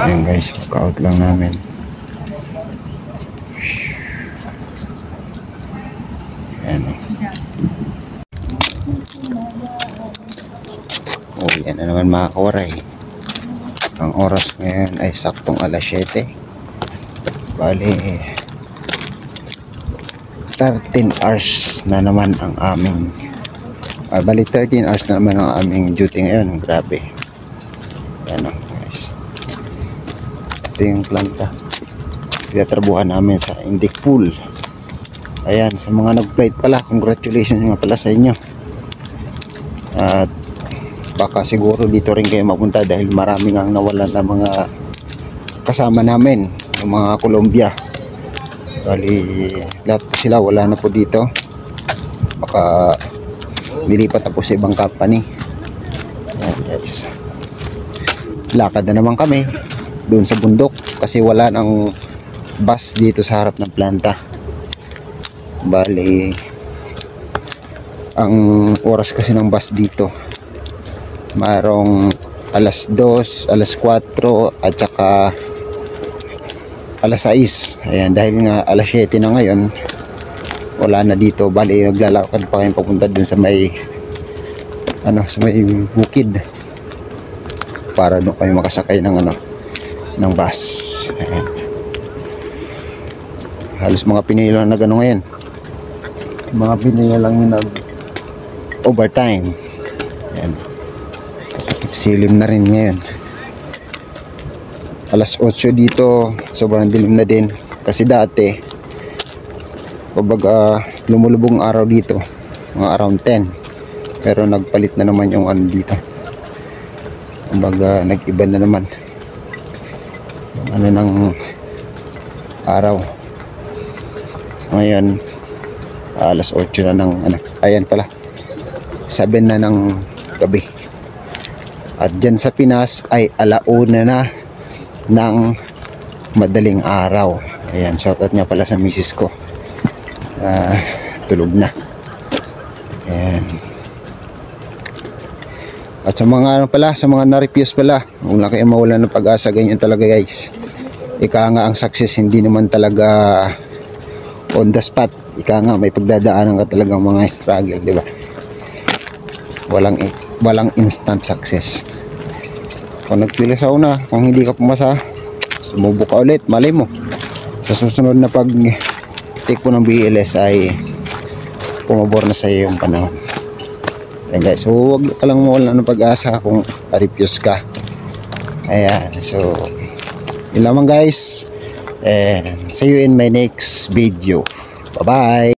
Ayan guys, workout lang namin. Ayan. Oh, yan na naman mga kawaray. Ang oras ngayon ay saktong alas 7. Bali 13 hours na naman ang aming bali 13 hours na naman ang aming duty ngayon. Grabe. Ayan o guys, ito yung planta tinatrabuhan namin sa Indic Pool. Ayan, sa mga nag-flight pala, congratulations nga pala sa inyo. At baka siguro dito rin kayo mapunta dahil maraming ang nawalan ng mga kasama namin, yung mga Colombia. Bali lahat po sila wala na po dito, baka nilipat na po sa ibang company. Ayan guys, lakad na naman kami doon sa bundok kasi wala nang bus dito sa harap ng planta. Bali ang oras kasi ng bus dito mayroong alas 2, alas 4 at saka alas 6. Ayan, dahil nga alas 7 na ngayon, wala na dito. Bali naglalakad pa kayo papunta dun sa may sa may bukid para doon kayo makasakay ng ng bus. Ayan. Halos mga Pinoy lang na gano'n ngayon. Mga Pinoy lang yung nag overtime. Ayan. Silim na rin ngayon. Alas 8 dito, sobrang dilim na din. Kasi dati, kumbaga lumulubong araw dito, mga around 10. Pero nagpalit na naman yung dito. Kumbaga nag-iba na naman yung ng araw. So ngayon, alas 8 na ng ayan pala, 7 na ng gabi. At dyan sa Pinas ay alauna na ng madaling araw. Ayan, shoutout nga pala sa misis ko. Tulog na. Ayan. At sa mga sa mga na-refuse pala, kung na kayo mawalan ng pag-asa, ganyan talaga guys. Ika nga ang success hindi naman talaga on the spot. Ika nga may pagdadaanan ka talagang mga struggle, di ba? Walang instant success. Kung nagpila sa una, kung hindi ka pumasa, sumubok ka ulit, malay mo sa susunod na pag take mo ng BLS ay pumabor na sa iyo yung panahon. Ayan guys, so huwag ka lang mawala ng pag-asa kung refuse ka. Ayan, so yun lamang guys, and see you in my next video. Bye bye.